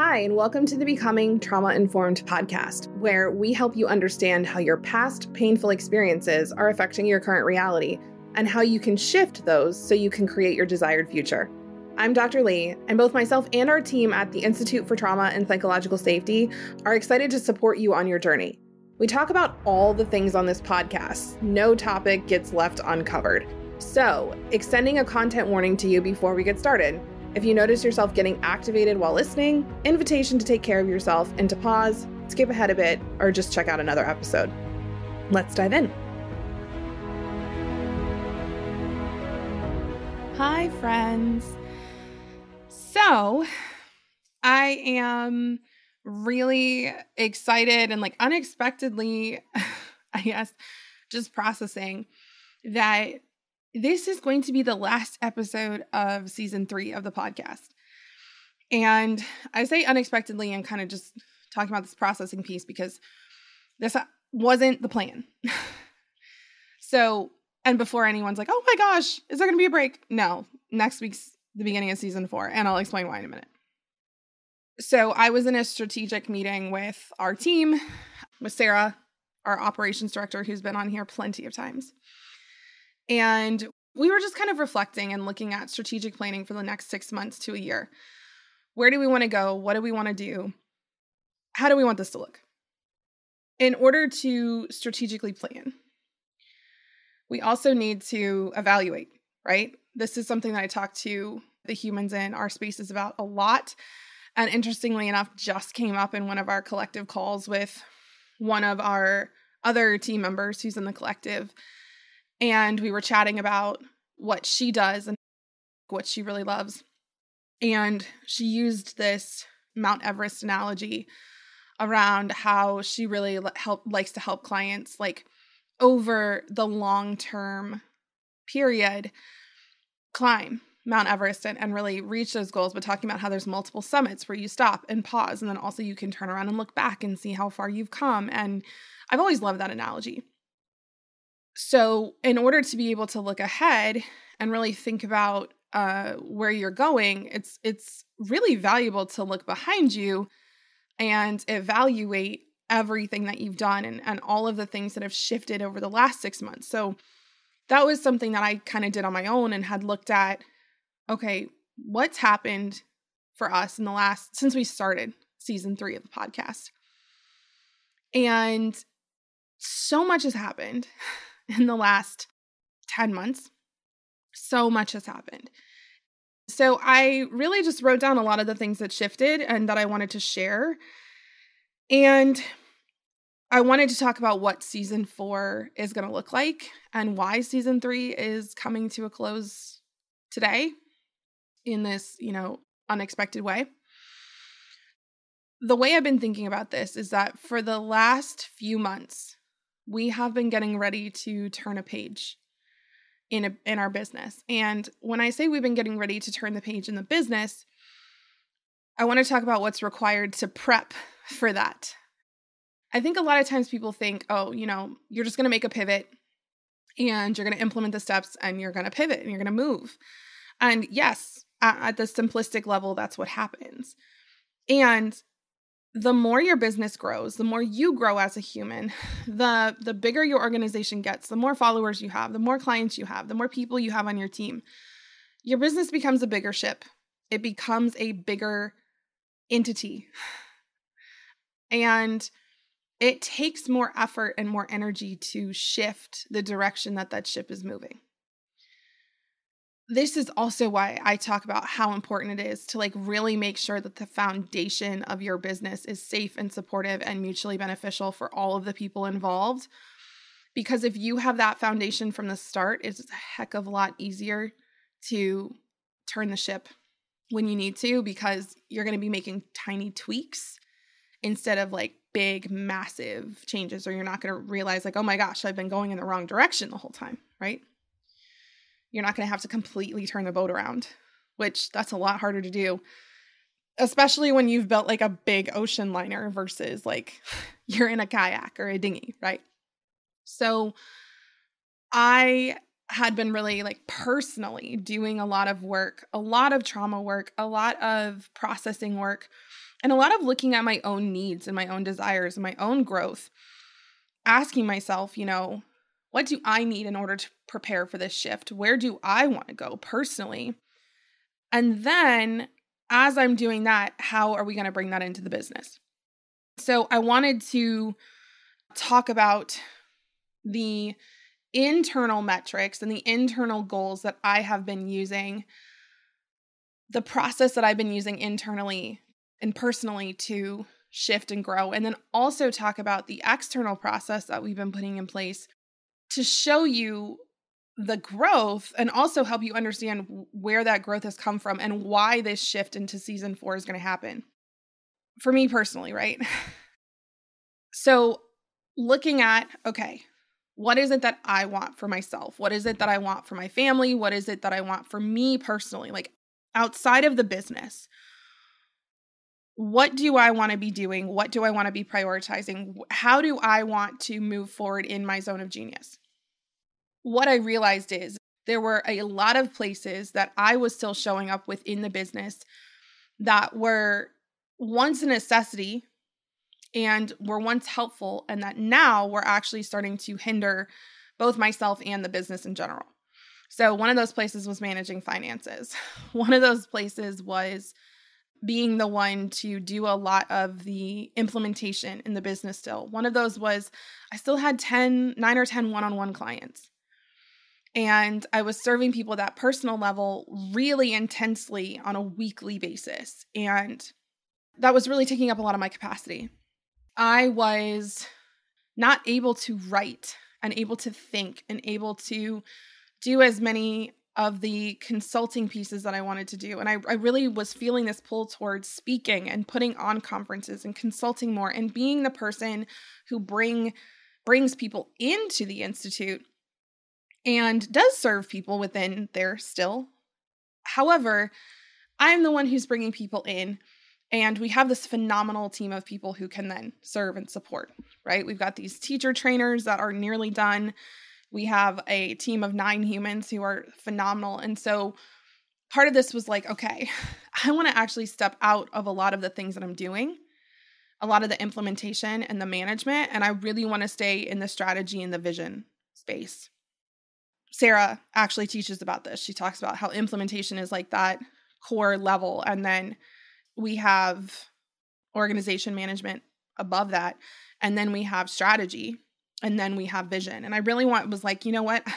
Hi, and welcome to the Becoming Trauma-Informed podcast, where we help you understand how your past painful experiences are affecting your current reality and how you can shift those so you can create your desired future. I'm Dr. Lee, and both myself and our team at the Institute for Trauma and Psychological Safety are excited to support you on your journey. We talk about all the things on this podcast. No topic gets left uncovered. So, extending a content warning to you before we get started. If you notice yourself getting activated while listening, invitation to take care of yourself and to pause, skip ahead a bit, or just check out another episode. Let's dive in. Hi, friends. So, I am really excited and unexpectedly, I guess, just processing that this is going to be the last episode of season 3 of the podcast. And I say unexpectedly and kind of just talking about this processing piece because this wasn't the plan. So, and before anyone's like, oh my gosh, is there going to be a break? No, next week's the beginning of season 4, and I'll explain why in a minute. So I was in a strategic meeting with our team, with Sarah, our operations director, who's been on here plenty of times. And we were just kind of reflecting and looking at strategic planning for the next 6 months to a year. Where do we want to go? What do we want to do? How do we want this to look? In order to strategically plan, we also need to evaluate, right? This is something that I talk to the humans in our spaces about a lot. And interestingly enough, just came up in one of our collective calls with one of our other team members who's in the collective. And we were chatting about what she does and what she really loves. And she used this Mount Everest analogy around how she really likes to help clients over the long-term period climb Mount Everest and really reach those goals, but talking about how there's multiple summits where you stop and pause, and then also you can turn around and look back and see how far you've come. And I've always loved that analogy. So in order to be able to look ahead and really think about where you're going, it's really valuable to look behind you and evaluate everything that you've done and all of the things that have shifted over the last 6 months. So that was something that I kind of did on my own and had looked at, okay, what's happened for us since we started season 3 of the podcast. And so much has happened in the last 10 months. So much has happened. So I really just wrote down a lot of the things that shifted and that I wanted to share. And I wanted to talk about what season 4 is going to look like and why season 3 is coming to a close today in this, unexpected way. The way I've been thinking about this is that for the last few months, we have been getting ready to turn a page in our business. And when I say we've been getting ready to turn the page in the business, I want to talk about what's required to prep for that. I think a lot of times people think, oh, you're just going to make a pivot and you're going to implement the steps and you're going to pivot and you're going to move. And yes, at the simplistic level, that's what happens. And the more your business grows, the more you grow as a human, the bigger your organization gets, the more followers you have, the more clients you have, the more people you have on your team. Your business becomes a bigger ship. It becomes a bigger entity. And it takes more effort and more energy to shift the direction that ship is moving. This is also why I talk about how important it is to really make sure that the foundation of your business is safe and supportive and mutually beneficial for all of the people involved. Because if you have that foundation from the start, it's a heck of a lot easier to turn the ship when you need to, because you're going to be making tiny tweaks instead of big, massive changes, or you're not going to realize oh my gosh, I've been going in the wrong direction the whole time, right? You're not going to have to completely turn the boat around, which that's a lot harder to do, especially when you've built a big ocean liner versus you're in a kayak or a dinghy, right? So I had been really personally doing a lot of work, a lot of trauma work, a lot of processing work And a lot of looking at my own needs and my own desires and my own growth, asking myself, what do I need in order to prepare for this shift? Where do I want to go personally? And then as I'm doing that, how are we going to bring that into the business? So I wanted to talk about the internal metrics and the internal goals that I have been using, the process that I've been using internally and personally to shift and grow, and then also talk about the external process that we've been putting in place to show you the growth and also help you understand where that growth has come from and why this shift into season 4 is going to happen. For me personally, right? So looking at, okay, what is it that I want for myself? What is it that I want for my family? What is it that I want for me personally? Like outside of the business, what do I want to be doing? What do I want to be prioritizing? How do I want to move forward in my zone of genius? What I realized is there were a lot of places that I was still showing up within the business that were once a necessity and were once helpful, and that now were actually starting to hinder both myself and the business in general. So one of those places was managing finances. One of those places was being the one to do a lot of the implementation in the business still. One of those was I still had 9 or 10 one-on-one clients. And I was serving people at that personal level really intensely on a weekly basis. And that was really taking up a lot of my capacity. I was not able to write and able to think and able to do as many of the consulting pieces that I wanted to do. And I really was feeling this pull towards speaking and putting on conferences and consulting more and being the person who brings people into the Institute and does serve people within there still. However, I'm the one who's bringing people in, and we have this phenomenal team of people who can then serve and support, right? We've got these teacher trainers that are nearly done. We have a team of 9 humans who are phenomenal. And so part of this was like, okay, I want to actually step out of a lot of the things that I'm doing, a lot of the implementation and the management, and I really want to stay in the strategy and the vision space. Sarah actually teaches about this. She talks about how implementation is like that core level, and then we have organization management above that, and then we have strategy, and then we have vision. And I really was like, you know what?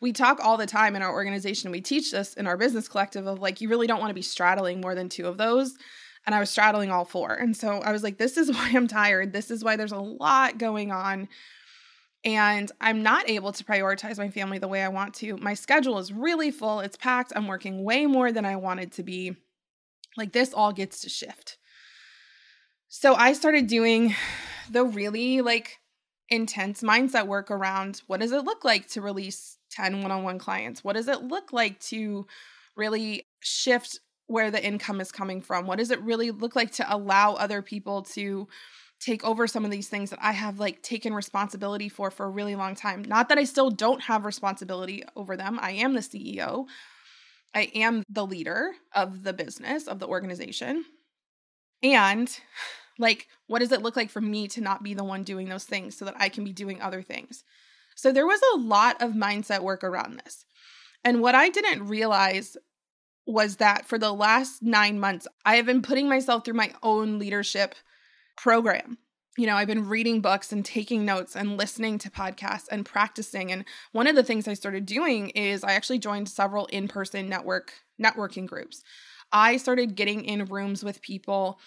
We talk all the time in our organization. We teach this in our business collective of like, you really don't want to be straddling more than 2 of those. And I was straddling all 4. And so I was like, this is why I'm tired. This is why there's a lot going on. And I'm not able to prioritize my family the way I want to. My schedule is really full. It's packed. I'm working way more than I wanted to be. Like this all gets to shift. So I started doing the really intense mindset work around what does it look like to release 10 one-on-one clients? What does it look like to really shift where the income is coming from? What does it really look like to allow other people to take over some of these things that I have taken responsibility for a really long time? Not that I still don't have responsibility over them. I am the CEO. I am the leader of the business, of the organization. And what does it look like for me to not be the one doing those things so that I can be doing other things? So there was a lot of mindset work around this. And what I didn't realize was that for the last 9 months, I have been putting myself through my own leadership program. I've been reading books and taking notes and listening to podcasts and practicing. And one of the things I started doing is I actually joined several in-person networking groups. I started getting in rooms with people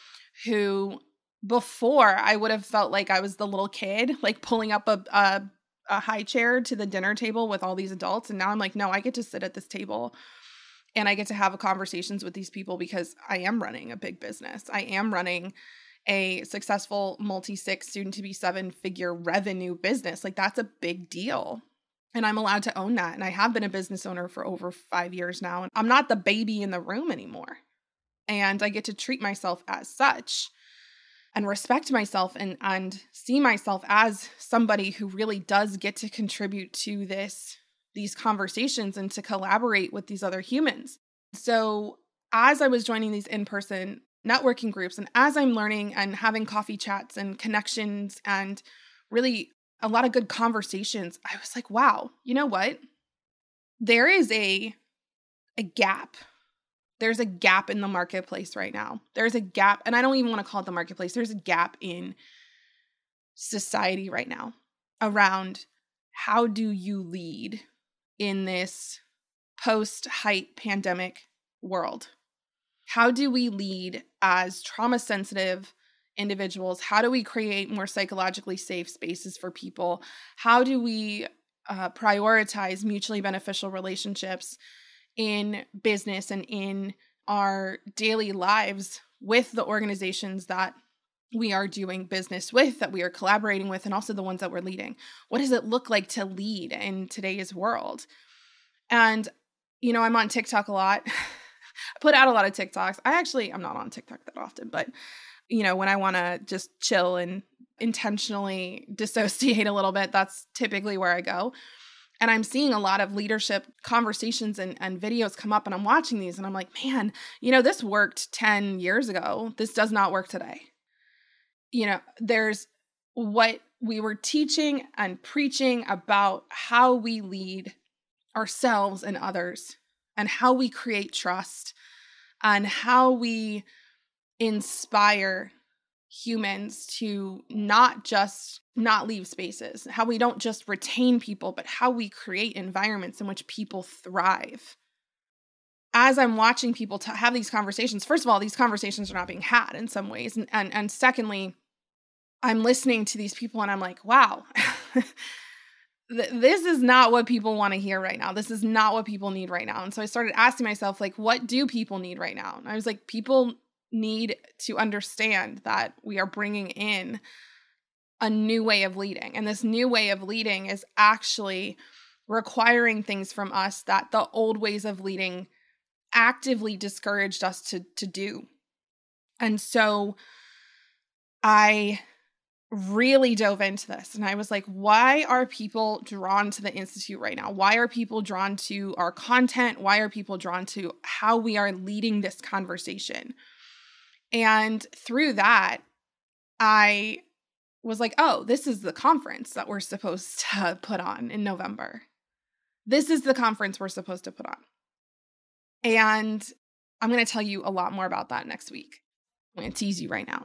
who before I would have felt like I was the little kid, pulling up a high chair to the dinner table with all these adults. And now I'm like, no, I get to sit at this table and I get to have conversations with these people because I am running a big business. I am running a successful multi-6, soon-to-be 7-figure revenue business. That's a big deal. And I'm allowed to own that. And I have been a business owner for over 5 years now. And I'm not the baby in the room anymore. And I get to treat myself as such and respect myself and see myself as somebody who really does get to contribute to these conversations and to collaborate with these other humans. So as I was joining these in-person networking groups. And as I'm learning and having coffee chats and connections and really a lot of good conversations, I was like, wow, you know what? There is a gap. There's a gap in the marketplace right now. There's a gap, and I don't even want to call it the marketplace. There's a gap in society right now around how do you lead in this post-height pandemic world? How do we lead as trauma-sensitive individuals? How do we create more psychologically safe spaces for people? How do we prioritize mutually beneficial relationships in business and in our daily lives with the organizations that we are doing business with, that we are collaborating with, and also the ones that we're leading? What does it look like to lead in today's world? And, I'm on TikTok a lot. I put out a lot of TikToks. I'm not on TikTok that often, but, when I want to just chill and intentionally dissociate a little bit, that's typically where I go. And I'm seeing a lot of leadership conversations and videos come up, and I'm watching these and I'm like, man, this worked 10 years ago. This does not work today. There's what we were teaching and preaching about how we lead ourselves and others, and how we create trust, and how we inspire humans to not leave spaces, how we don't just retain people, but how we create environments in which people thrive. As I'm watching people have these conversations, first of all, these conversations are not being had in some ways. And secondly, I'm listening to these people and I'm like, wow, this is not what people want to hear right now. This is not what people need right now. And so I started asking myself, like, what do people need right now? And I was like, people need to understand that we are bringing in a new way of leading. And this new way of leading is actually requiring things from us that the old ways of leading actively discouraged us to do. And so I really dove into this, and I was like, why are people drawn to the Institute right now? Why are people drawn to our content? Why are people drawn to how we are leading this conversation? And through that, I was like, oh, this is the conference that we're supposed to put on in November. This is the conference we're supposed to put on. And I'm going to tell you a lot more about that next week. I'm going to tease you right now.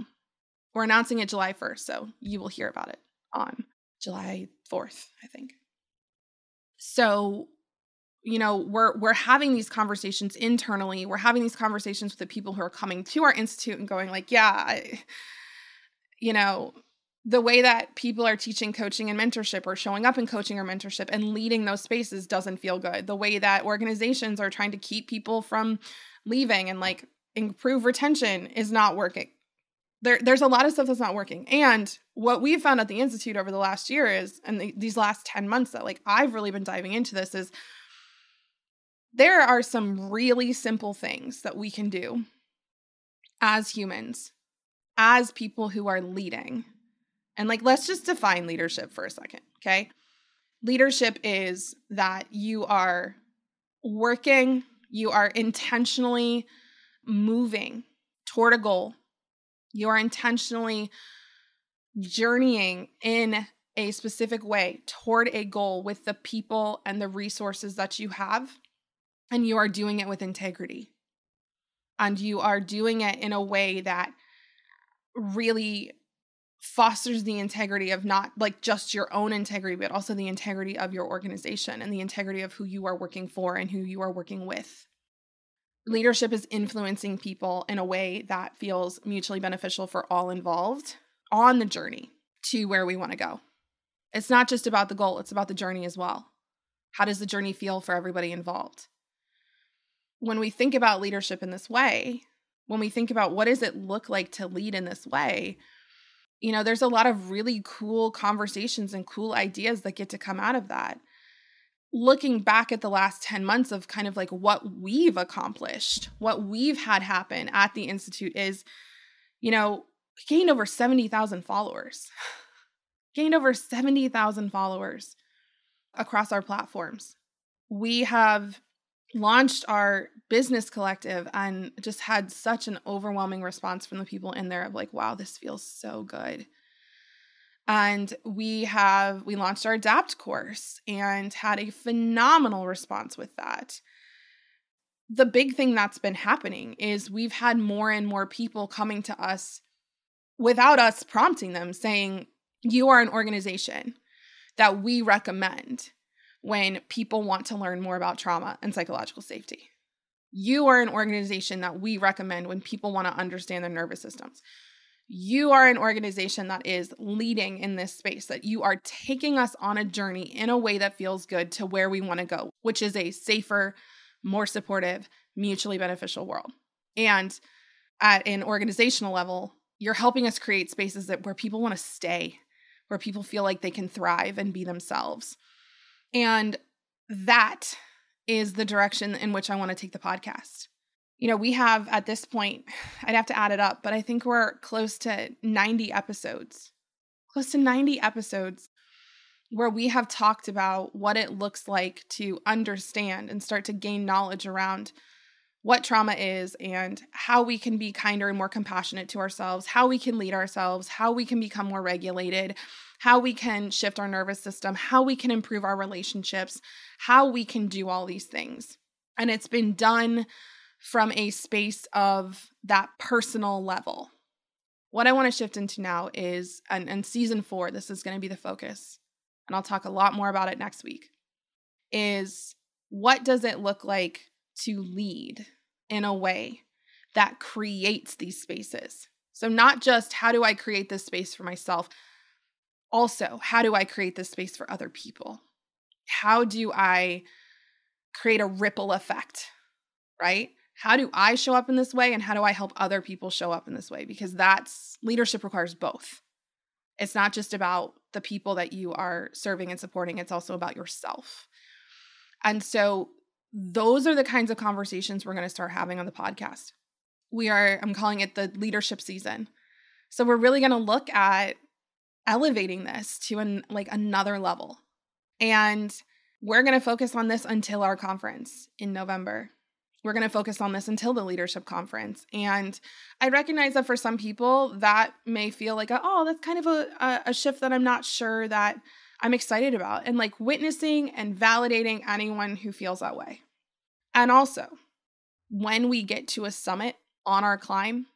We're announcing it July 1st, so you will hear about it on July 4th, I think. So, we're having these conversations internally. We're having these conversations with the people who are coming to our institute and going like, yeah, the way that people are teaching coaching and mentorship, or showing up in coaching or mentorship and leading those spaces, doesn't feel good. The way that organizations are trying to keep people from leaving and like improve retention is not working. There's a lot of stuff that's not working. And what we've found at the Institute over the last year is, and these last 10 months that like I've really been diving into this, is there are some really simple things that we can do as humans, as people who are leading. And like, let's just define leadership for a second, okay? Leadership is that you are working, you are intentionally moving toward a goal. You are intentionally journeying in a specific way toward a goal with the people and the resources that you have, and you are doing it with integrity. And you are doing it in a way that really fosters the integrity of not like just your own integrity, but also the integrity of your organization and the integrity of who you are working for and who you are working with. Leadership is influencing people in a way that feels mutually beneficial for all involved on the journey to where we want to go. It's not just about the goal, it's about the journey as well. How does the journey feel for everybody involved? When we think about leadership in this way, when we think about what does it look like to lead in this way, there's a lot of really cool conversations and cool ideas that get to come out of that. Looking back at the last 10 months of kind of like what we've accomplished, what we've had happen at the Institute is, we gained over 70,000 followers. Gained over 70,000 followers across our platforms. We have launched our business collective and just had such an overwhelming response from the people in there of like, wow, this feels so good. And we launched our Adapt course and had a phenomenal response with that. The big thing that's been happening is we've had more and more people coming to us without us prompting them saying, you are an organization that we recommend when people want to learn more about trauma and psychological safety. You are an organization that we recommend when people want to understand their nervous systems. You are an organization that is leading in this space, that you are taking us on a journey in a way that feels good to where we want to go, which is a safer, more supportive, mutually beneficial world. And at an organizational level, you're helping us create spaces where people want to stay, where people feel like they can thrive and be themselves. And that is the direction in which I want to take the podcast. You know, we have at this point, I'd have to add it up, but I think we're close to 90 episodes where we have talked about what it looks like to understand and start to gain knowledge around what trauma is and how we can be kinder and more compassionate to ourselves, how we can lead ourselves, how we can become more regulated, how we can shift our nervous system, how we can improve our relationships, how we can do all these things. And it's been done from a space of that personal level. What I want to shift into now is, and season 4, this is going to be the focus, and I'll talk a lot more about it next week, is what does it look like to lead in a way that creates these spaces? So not just how do I create this space for myself, also how do I create this space for other people? How do I create a ripple effect, right? How do I show up in this way, and how do I help other people show up in this way? Because leadership requires both. It's not just about the people that you are serving and supporting. It's also about yourself. And so those are the kinds of conversations we're going to start having on the podcast. I'm calling it the leadership season. So we're really going to look at elevating this to another level. And we're going to focus on this until our conference in November. We're going to focus on this until the leadership conference. And I recognize that for some people, that may feel like, that's kind of a shift that I'm not sure that I'm excited about. And like witnessing and validating anyone who feels that way. And also, when we get to a summit on our climb,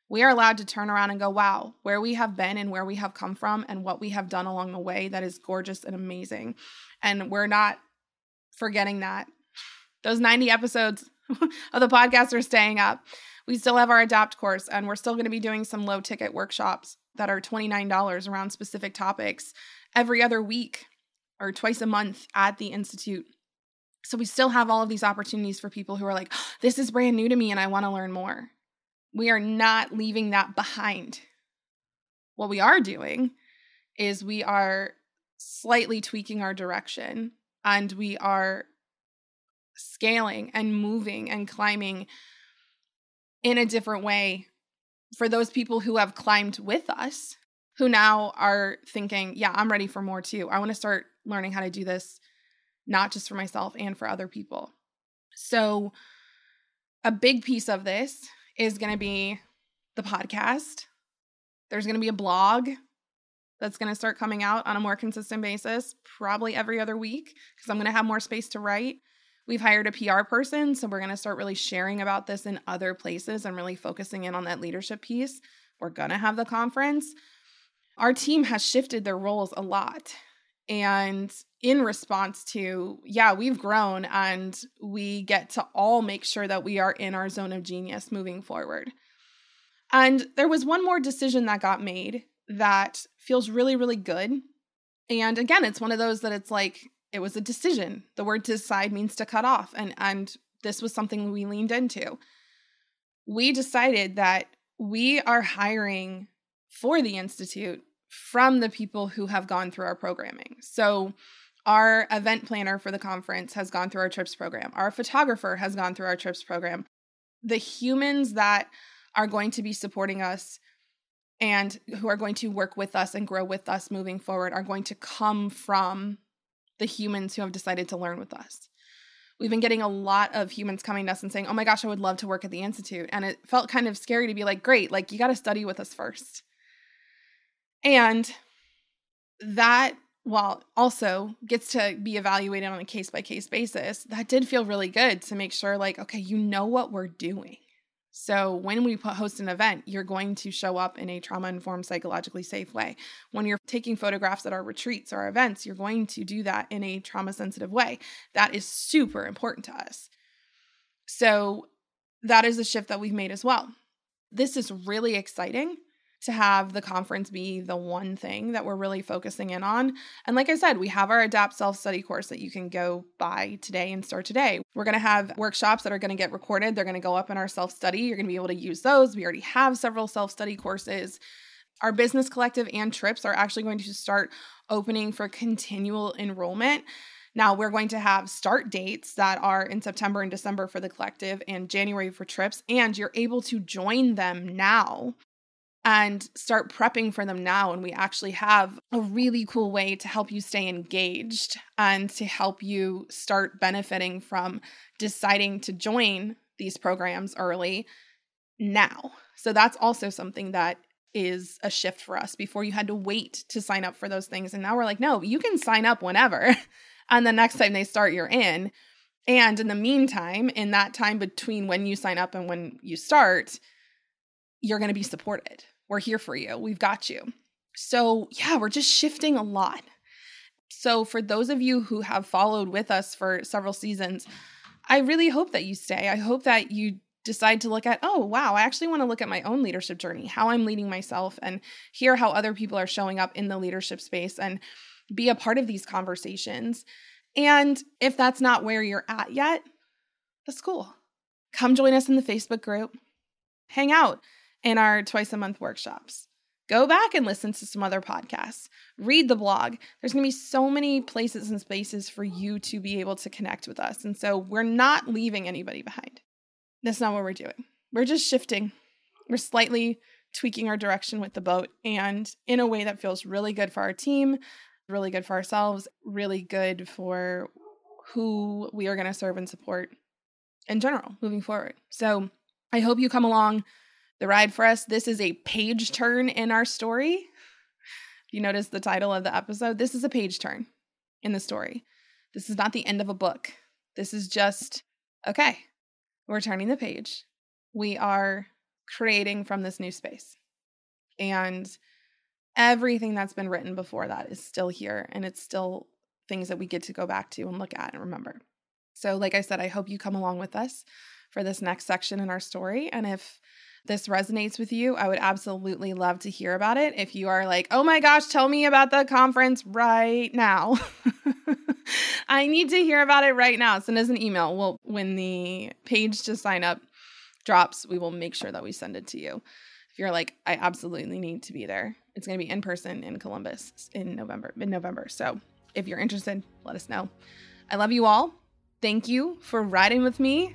we are allowed to turn around and go, wow, where we have been and where we have come from and what we have done along the way, that is gorgeous and amazing. And we're not forgetting that. Those 90 episodes of the podcast are staying up. We still have our Adapt course, and we're still going to be doing some low ticket workshops that are $29 around specific topics every other week or twice a month at the Institute. So we still have all of these opportunities for people who are like, this is brand new to me and I want to learn more. We are not leaving that behind. What we are doing is we are slightly tweaking our direction, and we are scaling and moving and climbing in a different way for those people who have climbed with us, who now are thinking, yeah, I'm ready for more too. I want to start learning how to do this, not just for myself and for other people. So a big piece of this is going to be the podcast. There's going to be a blog that's going to start coming out on a more consistent basis, probably every other week, because I'm going to have more space to write. We've hired a PR person, so we're going to start really sharing about this in other places and really focusing in on that leadership piece. We're going to have the conference. Our team has shifted their roles a lot. And in response to, we've grown, and we get to all make sure that we are in our zone of genius moving forward. And there was one more decision that got made that feels really, really good. And again, it's one of those that it's like, it was a decision. The word decide means to cut off. And this was something we leaned into. We decided that we are hiring for the Institute from the people who have gone through our programming. So our event planner for the conference has gone through our trips program. Our photographer has gone through our trips program. The humans that are going to be supporting us and who are going to work with us and grow with us moving forward are going to come from the humans who have decided to learn with us. We've been getting a lot of humans coming to us and saying, oh my gosh, I would love to work at the Institute. And it felt kind of scary to be like, great, like you got to study with us first. And that, while also gets to be evaluated on a case-by-case basis, that did feel really good to make sure like, okay, you know what we're doing. So when we host an event, you're going to show up in a trauma-informed, psychologically safe way. When you're taking photographs at our retreats or our events, you're going to do that in a trauma-sensitive way. That is super important to us. So that is a shift that we've made as well. This is really exciting to have the conference be the one thing that we're really focusing in on. And like I said, we have our Adapt Self-Study course that you can go buy today and start today. We're going to have workshops that are going to get recorded. They're going to go up in our self-study. You're going to be able to use those. We already have several self-study courses. Our business collective and trips are actually going to start opening for continual enrollment. Now, we're going to have start dates that are in September and December for the collective and January for trips, and you're able to join them now and start prepping for them now. And we actually have a really cool way to help you stay engaged and to help you start benefiting from deciding to join these programs early now. So that's also something that is a shift for us. Before you had to wait to sign up for those things. And now we're like, no, you can sign up whenever. And the next time they start, you're in. And in the meantime, in that time between when you sign up and when you start, you're going to be supported. We're here for you. We've got you. So yeah, we're just shifting a lot. So for those of you who have followed with us for several seasons, I really hope that you stay. I hope that you decide to look at, oh, wow, I actually want to look at my own leadership journey, how I'm leading myself, and hear how other people are showing up in the leadership space and be a part of these conversations. And if that's not where you're at yet, that's cool. Come join us in the Facebook group. Hang out in our twice-a-month workshops. Go back and listen to some other podcasts. Read the blog. There's going to be so many places and spaces for you to be able to connect with us. And so we're not leaving anybody behind. That's not what we're doing. We're just shifting. We're slightly tweaking our direction with the boat, and in a way that feels really good for our team, really good for ourselves, really good for who we are going to serve and support in general moving forward. So I hope you come along the ride for us. This is a page turn in our story. You notice the title of the episode. This is a page turn in the story. This is not the end of a book. This is just, okay, we're turning the page. We are creating from this new space. And everything that's been written before that is still here. And it's still things that we get to go back to and look at and remember. So like I said, I hope you come along with us for this next section in our story. And if this resonates with you, I would absolutely love to hear about it. If you are like, oh my gosh, tell me about the conference right now. I need to hear about it right now. Send us an email. When the page to sign up drops, we will make sure that we send it to you. If you're like, I absolutely need to be there. It's going to be in person in Columbus in mid-November. So if you're interested, let us know. I love you all. Thank you for riding with me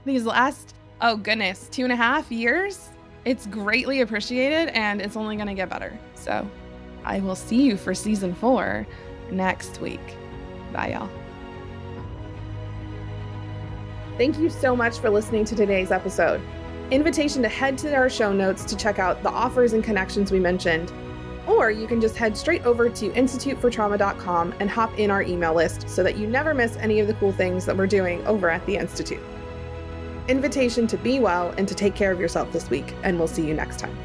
these last 2.5 years. It's greatly appreciated, and it's only going to get better. So I will see you for season 4 next week. Bye, y'all. Thank you so much for listening to today's episode. Invitation to head to our show notes to check out the offers and connections we mentioned. Or you can just head straight over to institutefortrauma.com and hop in our email list so that you never miss any of the cool things that we're doing over at the Institute. Invitation to be well and to take care of yourself this week, and we'll see you next time.